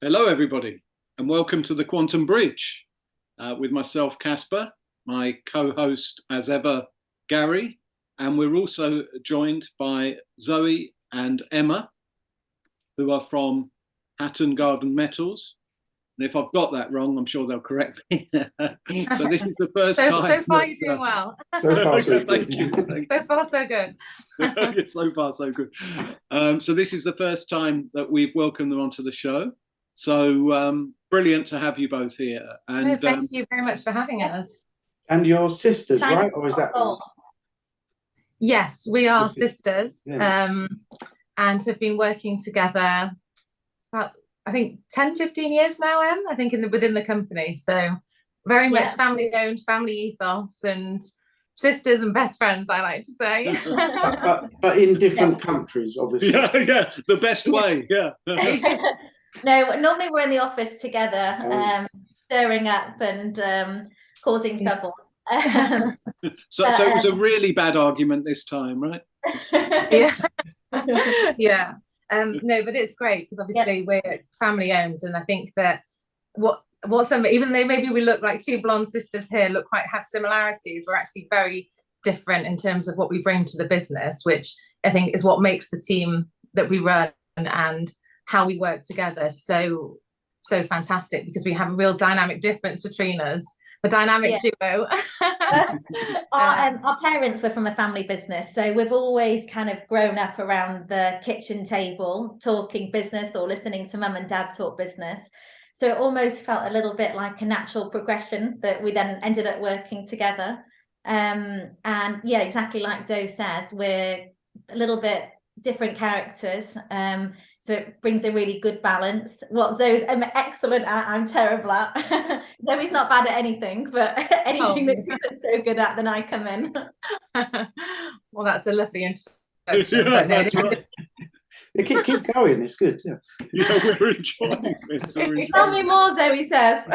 Hello, everybody, and welcome to the Quantum Bridge with myself, Casper, my co-host, as ever, Gary, and we're also joined by Zoe and Emma, who are from Hatton Garden Metals. And if I've got that wrong, I'm sure they'll correct me. So this is the first time. So far, you're doing well. So far, so good. Thank you. So far, so good. So far, so good. So this is the first time that we've welcomed them onto the show. So brilliant to have you both here. And no, thank you very much for having us. And your sisters, right? Or is that? Yes, we are sisters, Yeah. and have been working together about, I think, 10, 15 years now, Em, I think within the company. So very much family owned, family ethos, and sisters and best friends, I like to say. but in different countries, obviously. Yeah, the best way, yeah. No, normally we're in the office together, stirring up and causing trouble. So it was a really bad argument this time, right? Yeah. Yeah. No, but it's great because obviously we're family owned, and I think that even though maybe we look like two blonde sisters here, have similarities, we're actually very different in terms of what we bring to the business, which I think is what makes the team that we run and how we work together so fantastic, because we have a real dynamic difference between us, a dynamic duo. Our parents were from a family business, so we've always kind of grown up around the kitchen table talking business or listening to mum and dad talk business. So it almost felt a little bit like a natural progression that we then ended up working together. And yeah, exactly like Zoe says, we're a little bit different characters, so it brings a really good balance. What Zoe's excellent at, I'm terrible at. Zoe's not bad at anything, but anything that she's isn't so good at, then I come in. Well, that's a lovely introduction. Yeah, that's right. Keep going, it's good. Yeah, we're enjoying it. Tell me more, Zoe says.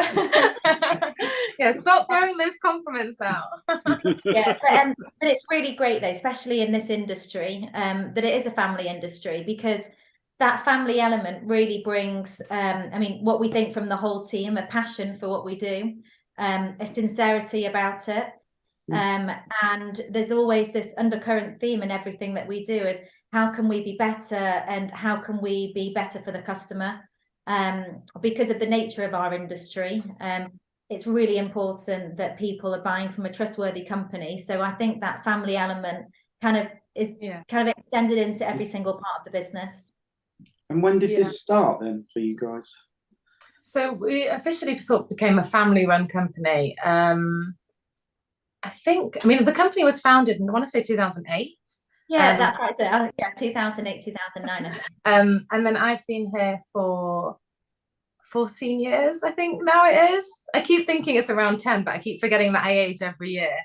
Yeah, stop throwing those compliments out. Yeah, but it's really great though, especially in this industry, that it is a family industry, because that family element really brings, I mean, what we think from the whole team, a passion for what we do, a sincerity about it. And there's always this undercurrent theme in everything that we do is, how can we be better, and how can we be better for the customer? Because of the nature of our industry, it's really important that people are buying from a trustworthy company. So I think that family element kind of is kind of extended into every single part of the business. And when did this start then for you guys? So we officially sort of became a family-run company. I mean, the company was founded in, I want to say 2008. Yeah, that's right. So yeah, 2008, 2009. And then I've been here for 14 years, I think now it is. I keep thinking it's around 10, but I keep forgetting that I age every year.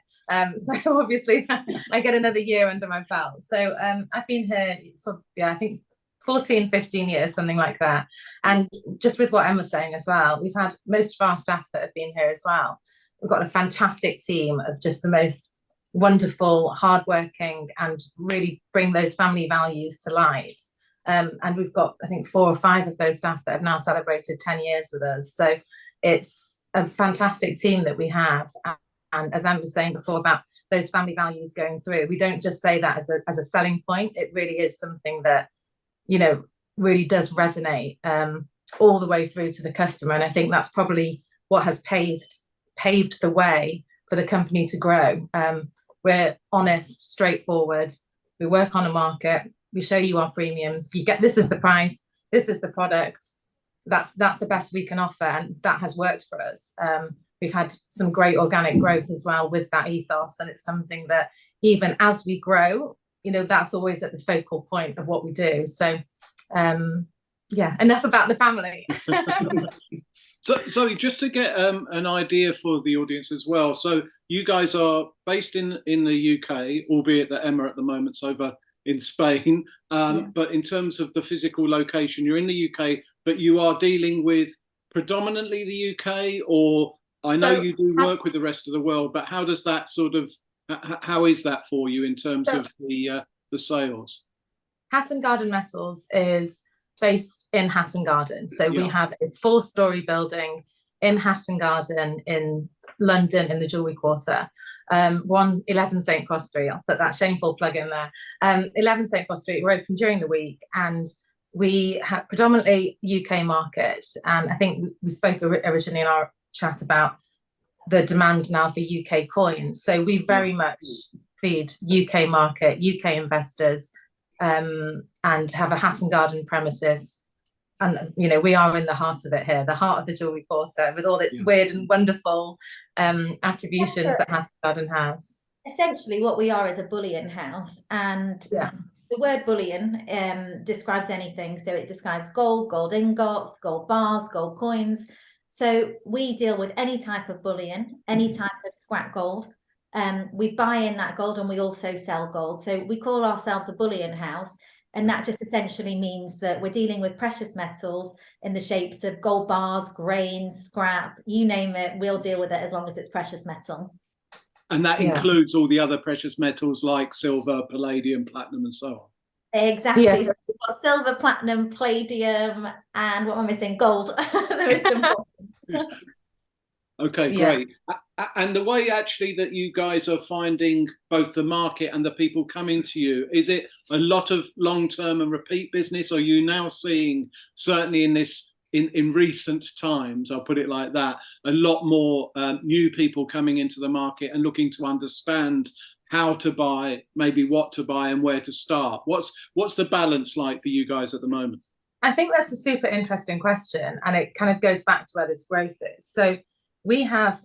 So obviously I get another year under my belt. So I've been here sort of, I think 14, 15 years, something like that. And just with what Emma's saying as well, we've had most of our staff that have been here as well. We've got a fantastic team of just the most wonderful, hardworking, and really bring those family values to light. And we've got, I think, 4 or 5 of those staff that have now celebrated 10 years with us. So it's a fantastic team that we have. And as Emma was saying before about those family values going through, we don't just say that as a selling point. It really is something that, you know, really does resonate all the way through to the customer. And I think that's probably what has paved the way for the company to grow. We're honest, straightforward. We work on a market. We show you our premiums. You get, this is the price. This is the product. That's the best we can offer, and that has worked for us. We've had some great organic growth as well with that ethos, and it's something that even as we grow, you know, that's always at the focal point of what we do. So, yeah, enough about the family. So just to get an idea for the audience as well. So you guys are based in the UK, albeit that Emma at the moment's over in Spain. But in terms of the physical location, you're in the UK, but you are dealing with predominantly the UK, or I know you do work with the rest of the world, but how does that sort of, how is that for you in terms of the sales? Hatton Garden Metals is based in Hatton Garden. So we have a 4-story building in Hatton Garden in London in the Jewellery Quarter. 11 St Cross Street. I'll put that shameful plug in there. 11 St Cross Street. We're open during the week, and we have predominantly UK market. And I think we spoke originally in our chat about the demand now for UK coins. So we very much feed UK market, UK investors, and have a Hatton Garden premises. And, you know, we are in the heart of it here, the heart of the Jewellery Quarter, with all its weird and wonderful attributions that Hatton Garden has. Essentially, what we are is a bullion house. And the word bullion describes anything. So it describes gold, gold ingots, gold bars, gold coins. So we deal with any type of bullion, any type of scrap gold. We buy in that gold, and we also sell gold. So we call ourselves a bullion house. And that just essentially means that we're dealing with precious metals in the shapes of gold bars, grains, scrap, you name it, we'll deal with it as long as it's precious metal. And that includes all the other precious metals like silver, palladium, platinum, and so on. Exactly. Yes. So we've got silver, platinum, palladium, and what am I missing? Gold. There is some gold. Okay, great. And the way actually that you guys are finding both the market and the people coming to you, is it a lot of long-term and repeat business? Or are you now seeing, certainly in this, in recent times, I'll put it like that, a lot more new people coming into the market and looking to understand how to buy, maybe what to buy and where to start? What's the balance like for you guys at the moment? I think that's a super interesting question, and it kind of goes back to where this growth is. So we have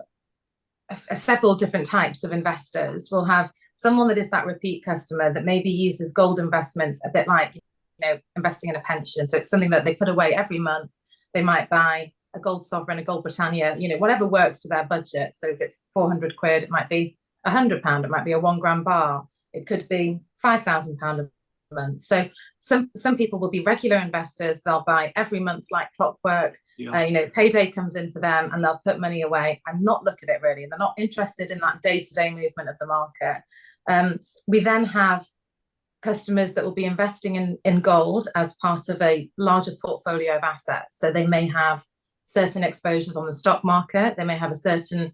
several different types of investors. We'll have someone that is that repeat customer that maybe uses gold investments a bit like, you know, investing in a pension. So it's something that they put away every month. They might buy a gold sovereign, a gold Britannia, you know, whatever works to their budget. So if it's 400 quid, it might be £100, it might be a 1 gram bar, it could be £5,000 a month. So some people will be regular investors. They'll buy every month like clockwork. You know, payday comes in for them and they'll put money away and not look at it really. They're not interested in that day-to-day movement of the market. We then have customers that will be investing in gold as part of a larger portfolio of assets. So they may have certain exposures on the stock market. They may have a certain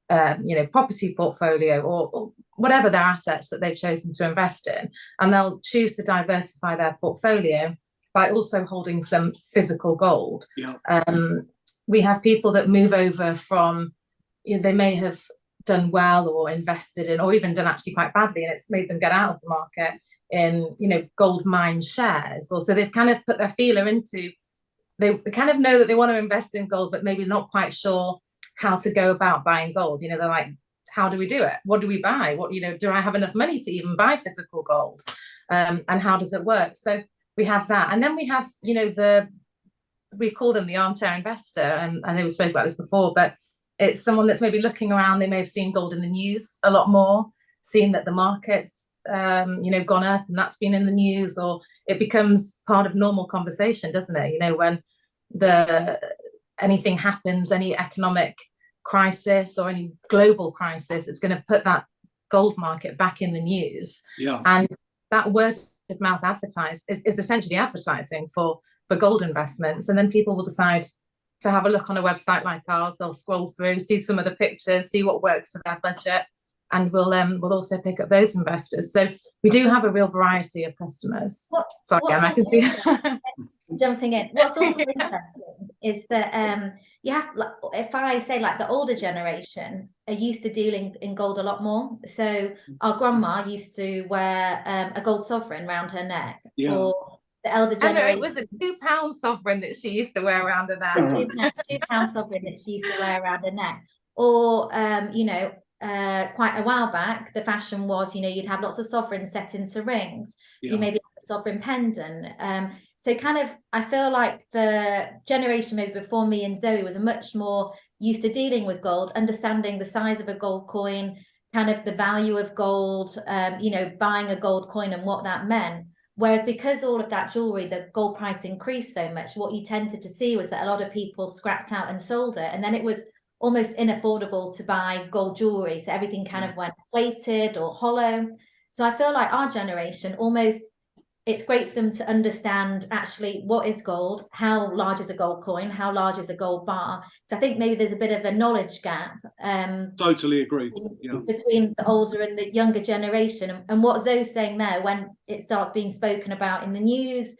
you know, property portfolio or whatever their assets that they've chosen to invest in. And they'll choose to diversify their portfolio by also holding some physical gold. We have people that move over from, you know, they may have done well or invested in, or even done actually quite badly, and it's made them get out of the market in, you know, gold mine shares. Or so they've kind of put their feeler into, they kind of know that they want to invest in gold, but maybe not quite sure how to go about buying gold. You know, they're like, how do we do it? What do we buy? What, you know, do I have enough money to even buy physical gold? And how does it work? So we have that. And then we have, you know, we call them the armchair investor. And I know we spoke about this before, but it's someone that's maybe looking around. They may have seen gold in the news a lot more, seen that the market's, you know, gone up and that's been in the news, or it becomes part of normal conversation, doesn't it? You know, when anything happens, any economic crisis or any global crisis, it's going to put that gold market back in the news. And that word of mouth advertise is essentially advertising for gold investments. And then people will decide to have a look on a website like ours. They'll scroll through, see some of the pictures, see what works to their budget, and we'll also pick up those investors. So we do have a real variety of customers. Sorry, Emma, I can see. Jumping in. What's also interesting is that you have, like, if I say like the older generation are used to dealing in gold a lot more. So our grandma used to wear a gold sovereign around her neck. Or the elder generation. Emma, it was a £2 sovereign that she used to wear around her neck. £2 sovereign that she used to wear around her neck. Or you know, quite a while back, the fashion was, you know, you'd have lots of sovereigns set into rings. You maybe have a sovereign pendant. So kind of, I feel like the generation maybe before me and Zoe was much more used to dealing with gold, understanding the size of a gold coin, kind of the value of gold, you know, buying a gold coin and what that meant. Whereas because all of that jewelry, the gold price increased so much, what you tended to see was that a lot of people scrapped out and sold it. And then it was almost unaffordable to buy gold jewelry. So everything kind of went plated or hollow. So I feel like our generation almost, it's great for them to understand actually what is gold, how large is a gold coin, how large is a gold bar. So I think maybe there's a bit of a knowledge gap. Totally agree. Between the older and the younger generation. And what Zoe's saying there, when it starts being spoken about in the news,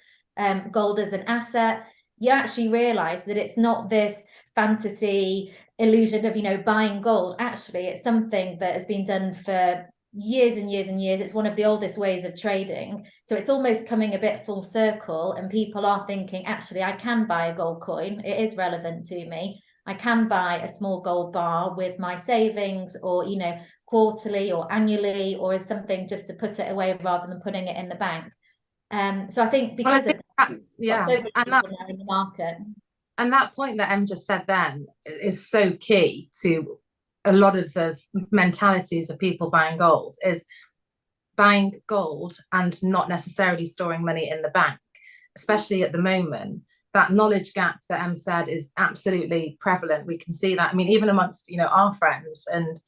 gold as an asset, you actually realize that it's not this fantasy illusion of, you know, buying gold. Actually, it's something that has been done for years and years and years. It's one of the oldest ways of trading. So it's almost coming a bit full circle, and people are thinking, actually, I can buy a gold coin. It is relevant to me. I can buy a small gold bar with my savings, or, you know, quarterly or annually, or as something just to put it away rather than putting it in the bank. So I think because of that, yeah, so and that in the market. And that point that Em just said then is so key to a lot of the mentalities of people buying gold, is buying gold and not necessarily storing money in the bank, especially at the moment. That knowledge gap that Em said is absolutely prevalent. We can see that. I mean, even amongst, you know, our friends, and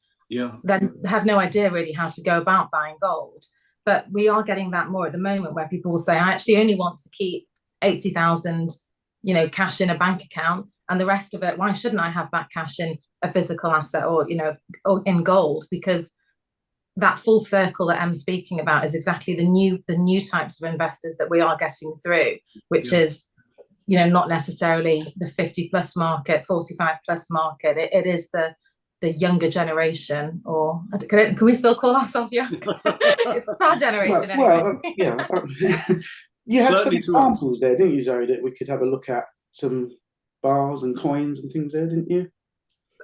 then have no idea really how to go about buying gold. But we are getting that more at the moment, where people will say, I actually only want to keep 80,000, you know, cash in a bank account, and the rest of it, why shouldn't I have that cash in a physical asset, or, you know, or in gold? Because that full circle that I'm speaking about is exactly the new types of investors that we are getting through, which is, you know, not necessarily the 50 plus market, 45 plus market. It is the younger generation, or can we still call ourselves young? It's our generation anyway. You had some examples there, didn't you, Zoe, that we could have a look at, some bars and coins and things there, didn't you?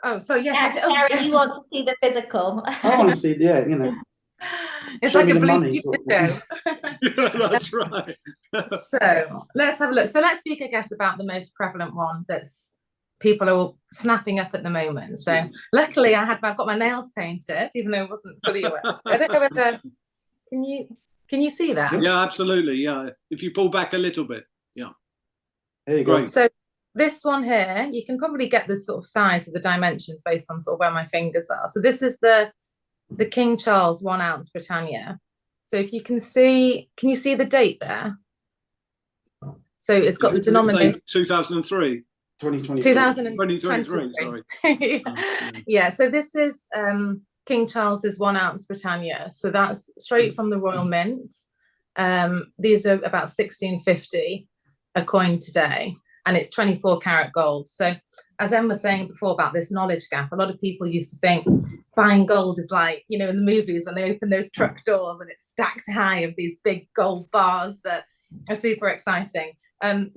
Oh, so yes. Yeah, Karen, you want to see the physical. I want to see, yeah, you know. It's like a blue show. Yeah, that's right. So let's have a look. So let's speak, I guess, about the most prevalent one that's people are snapping up at the moment. So luckily I've got my nails painted, even though it wasn't fully aware. I don't know whether can you see that? Yeah, absolutely. Yeah, if you pull back a little bit. Yeah, there you go. So this one here, you can probably get the sort of size of the dimensions based on sort of where my fingers are. So this is the King Charles 1 ounce Britannia. So if you can see, can you see the date there? So it's got the denominator 2003. 2023. Sorry. Yeah, so this is King Charles's 1 ounce Britannia. So that's straight from the Royal Mint. These are about 1650 a coin today, and it's 24 karat gold. So as Em was saying before about this knowledge gap, a lot of people used to think buying gold is like, you know, in the movies when they open those truck doors and it's stacked high of these big gold bars that are super exciting.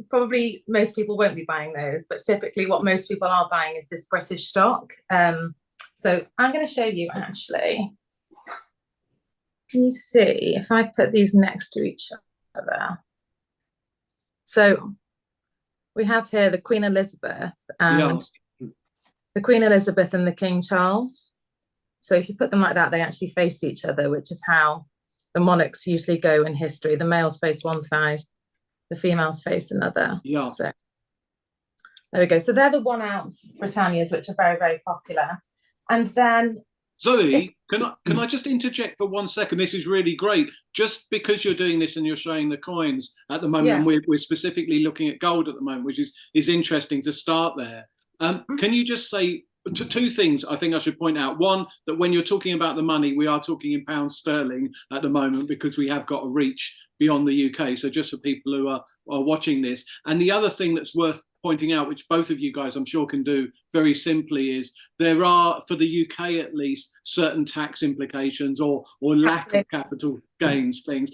Probably most people won't be buying those, but typically what most people are buying is this British stock. So I'm going to show you actually. Can you see if I put these next to each other? So we have here the Queen Elizabeth and the Queen Elizabeth and the King Charles. So if you put them like that, they actually face each other, which is how the monarchs usually go in history. The males face one side, the females face another. Yeah. So there we go. So they're the 1 ounce Britannias, which are very, very popular. And then Zoe, can I just interject for 1 second? This is really great. Just because you're doing this and you're showing the coins at the moment, and we're specifically looking at gold at the moment, which is interesting to start there. Can you just say two things I think I should point out? One, that when you're talking about the money, we are talking in pounds sterling at the moment, because we have got a reach beyond the UK. So just for people who are watching this. And the other thing that's worth pointing out, which both of you guys I'm sure can do very simply, is there are, for the UK at least, certain tax implications or lack of capital gains things.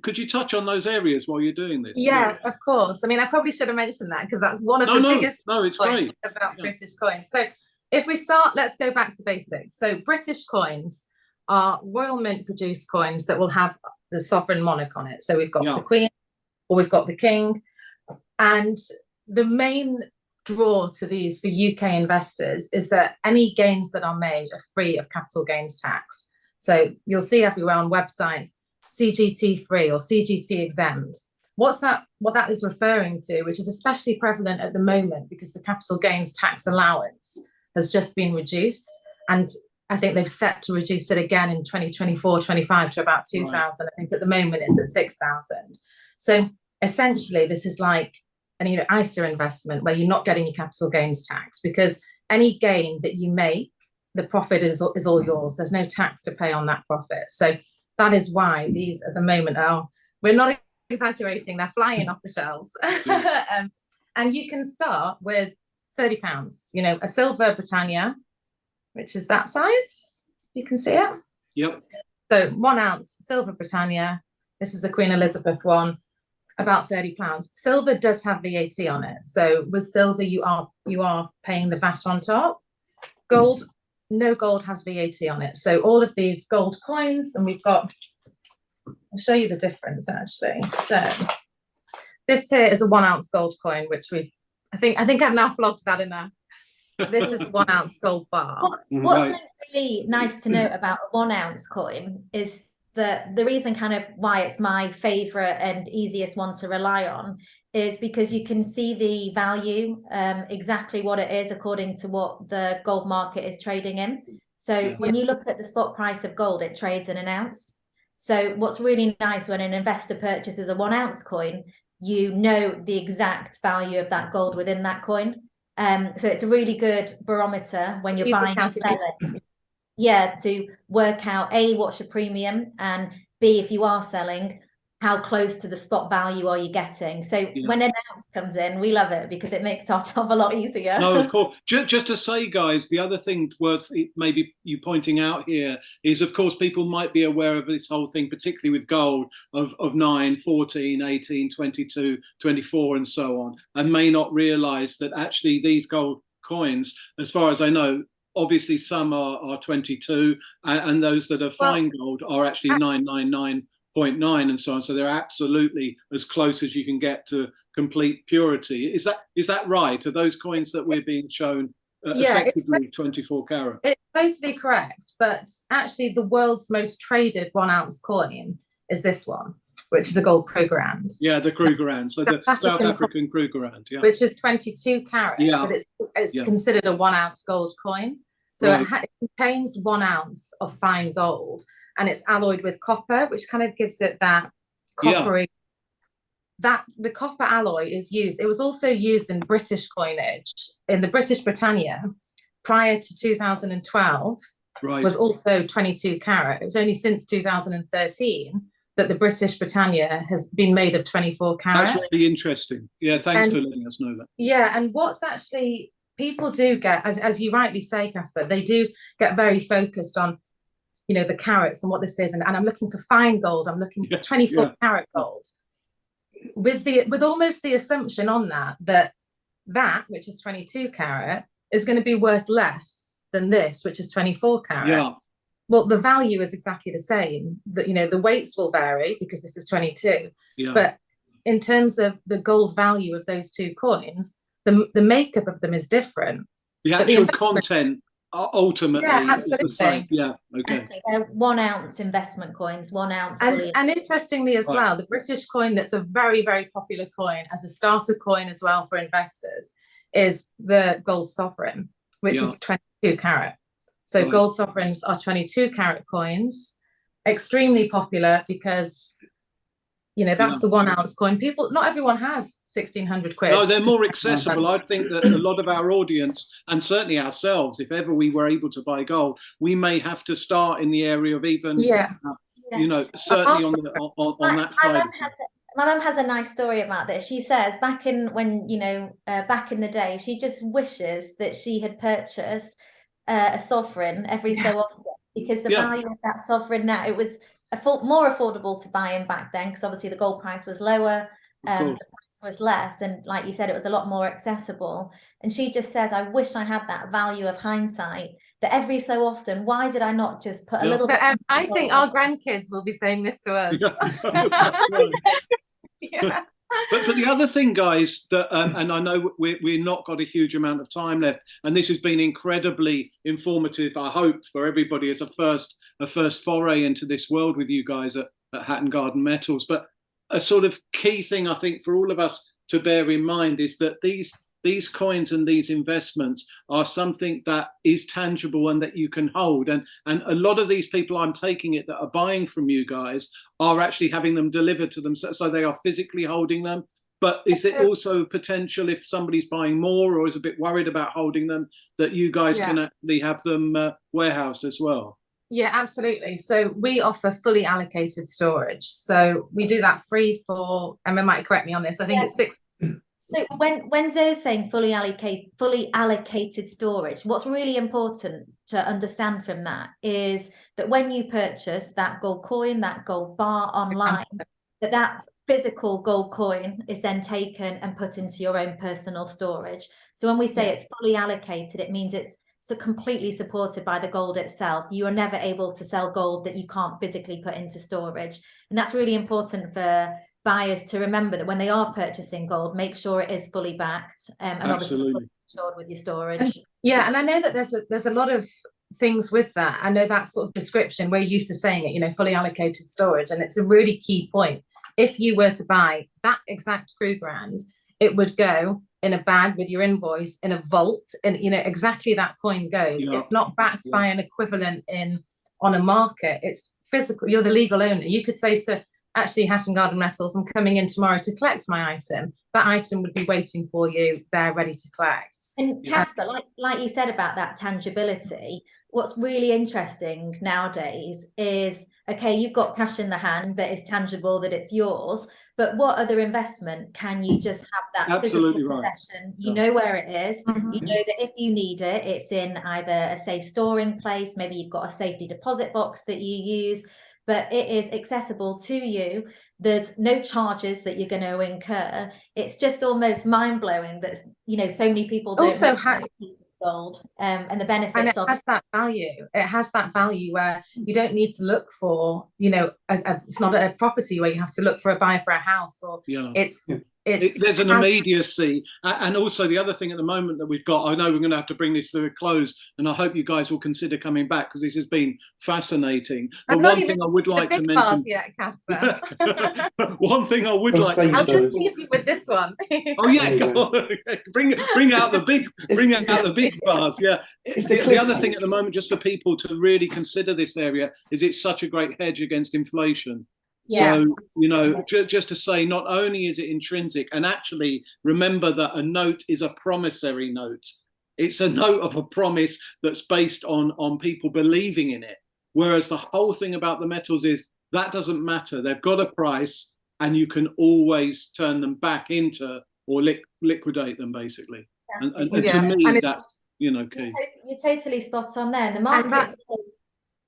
Could you touch on those areas while you're doing this? Yeah, of course. I mean, I probably should have mentioned that, because that's one of the biggest it's points about British coins. So if we start, let's go back to basics. So British coins are Royal Mint produced coins that will have the sovereign monarch on it. So we've got the Queen, or we've got the King. And the main draw to these for UK investors is that any gains that are made are free of capital gains tax. So you'll see everywhere on websites, CGT free or CGT exempt. What that is referring to, which is especially prevalent at the moment because the capital gains tax allowance has just been reduced, and I think they've set to reduce it again in 2024-25 to about 2,000. Right. I think at the moment it's at 6,000. So essentially, this is like an ISA investment where you're not getting your capital gains tax, because any gain that you make, the profit is all yours. There's no tax to pay on that profit. So that is why these at the moment we're not exaggerating, they're flying off the shelves. And you can start with £30, a silver Britannia, which is that size. You can see it. Yep. So 1 ounce silver Britannia. This is the Queen Elizabeth one, about £30. Silver does have VAT on it. So with silver, you are paying the VAT on top. Gold, no gold has VAT on it. So all of these gold coins, and I'll show you the difference actually. So this here is a 1 ounce gold coin, which I think I've now flogged that enough. This is a 1 ounce gold bar. What's really nice to note about a 1 ounce coin is that the reason kind of why it's my favorite and easiest one to rely on is because you can see the value, exactly what it is according to what the gold market is trading in. So when you look at the spot price of gold, it trades in an ounce. So what's really nice when an investor purchases a 1 ounce coin, you know the exact value of that gold within that coin. So it's a really good barometer when you're buying and selling. Yeah, to work out A, what's your premium, and B, if you are selling, how close to the spot value are you getting? So when an ounce comes in, we love it because it makes our job a lot easier. No, of course. Just to say, guys, the other thing worth maybe you pointing out here is, of course, people might be aware of this whole thing, particularly with gold, of 9, 14, 18, 22, 24, and so on, and may not realise that actually these gold coins, as far as I know, obviously some are 22, and those that are fine gold are actually 999.9 and so on. So they're absolutely as close as you can get to complete purity. Is that right? Are those coins that we're being shown effectively 24 carat? It's totally correct, but actually the world's most traded 1 ounce coin is this one, which is a gold Krugerrand. Yeah, the Krugerrand. So the South African Krugerrand, which is 22 carat, but it's considered a 1 ounce gold coin. So it contains 1 ounce of fine gold, and it's alloyed with copper, which kind of gives it that coppery. That the copper alloy is used. It was also used in British coinage in the British Britannia prior to 2012. Was also 22 carat. It was only since 2013 that the British Britannia has been made of 24 carat. That's really interesting. Yeah, thanks for letting us know that. Yeah, and what's actually people do get, as you rightly say, Casper, they do get very focused on, the carats and what this is. And I'm looking for fine gold. I'm looking for 24 carat gold. With almost the assumption on that, which is 22 carat, is going to be worth less than this, which is 24 carat. Yeah. Well, the value is exactly the same. The weights will vary because this is 22. Yeah. But in terms of the gold value of those two coins, the makeup of them is different. The actual content ultimately is the same. Yeah, okay. They're 1 ounce investment coins, 1 ounce. And interestingly as well, the British coin that's a very, very popular coin as a starter coin as well for investors is the gold sovereign, which is 22 carat. So gold sovereigns are 22 carat coins, extremely popular because that's the 1 ounce coin. Not everyone has 1,600 quid. No, they're more accessible. I think that a lot of our audience, and certainly ourselves, if ever we were able to buy gold, we may have to start in the area of even, certainly on that side. My mum has a nice story about this. She says back in the day, she just wishes that she had purchased a sovereign every so often, because the value of that sovereign now, it was more affordable to buy in back then, because obviously the gold price was lower, the price was less, and like you said, it was a lot more accessible. And she just says, I wish I had that value of hindsight, that every so often, why did I not just put a little bit I think our grandkids will be saying this to us. But the other thing, guys, that and I know we're not got a huge amount of time left, and this has been incredibly informative, I hope, for everybody as a first foray into this world with you guys at Hatton Garden Metals. But a sort of key thing, I think, for all of us to bear in mind is that these these coins and these investments are something that is tangible and that you can hold. And a lot of these people, I'm taking it, that are buying from you guys are actually having them delivered to them, so they are physically holding them. But is it also potential, if somebody's buying more or is a bit worried about holding them, that you guys can actually have them warehoused as well? Yeah, absolutely. So we offer fully allocated storage. So we do that free for, Emma might correct me on this, I think it's 6. So when Zoe's saying fully allocated storage, what's really important to understand from that is that when you purchase that gold coin, that gold bar online, that physical gold coin is then taken and put into your own personal storage. So when we say it's fully allocated, it means it's completely supported by the gold itself. You are never able to sell gold that you can't physically put into storage. And that's really important for buyers to remember, that when they are purchasing gold, make sure it is fully backed and Absolutely. obviously insured with your storage. And I know that there's a lot of things with that. I know that sort of description, we're used to saying it, you know, fully allocated storage, and it's a really key point. If you were to buy that exact crew brand, it would go in a bag with your invoice in a vault, and you know exactly that coin goes. It's not backed by an equivalent on a market. It's physical. You're the legal owner. You could say, so actually, Hatton Garden Metals, I'm coming in tomorrow to collect my item. That item would be waiting for you there, ready to collect. And Casper, like you said about that tangibility, what's really interesting nowadays is, okay, you've got cash in the hand that is tangible, that it's yours, but what other investment can you just have that Absolutely physical right. possession? You know where it is. You know that if you need it, it's in either a safe storing place, maybe you've got a safety deposit box that you use, but it is accessible to you. There's no charges that you're going to incur. It's just almost mind-blowing that, you know, so many people don't Also know gold and the benefits and it of has that value. It has that value where you don't need to look for, you know, it's not a property where you have to look for a buyer for a house, or there's an immediacy. And also the other thing at the moment that we've got, I know we're going to have to bring this to a close, and I hope you guys will consider coming back because this has been fascinating. But one thing I would like to mention, Casper. one thing I would like to I'll just tease you with this one. Oh yeah, bring out the big bars. Yeah. The other thing at the moment, just for people to really consider this area, is it's such a great hedge against inflation. So, you know, just to say, not only is it intrinsic, and actually remember that a note is a promissory note. It's a note of a promise that's based on people believing in it. Whereas the whole thing about the metals is that doesn't matter. They've got a price and you can always turn them back into or liquidate them, basically. And to me, that's, you know, key. You're totally spot on there. And the market,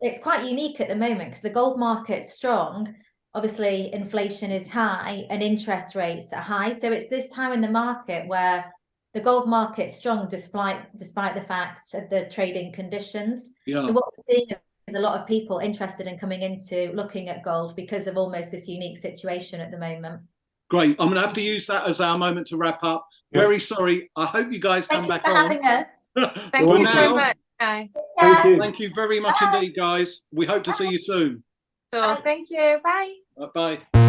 it's quite unique at the moment because the gold market's strong. Obviously, inflation is high and interest rates are high. So it's this time in the market where the gold market's strong despite the fact of the trading conditions. So what we're seeing is a lot of people interested in coming into looking at gold because of almost this unique situation at the moment. Great. I'm going to have to use that as our moment to wrap up. Very sorry. I hope you guys come back on. Thank you for having us. Thank you so much, guys. Thank you very much indeed, guys. We hope to see you soon. Sure. Thank you. Bye. Bye.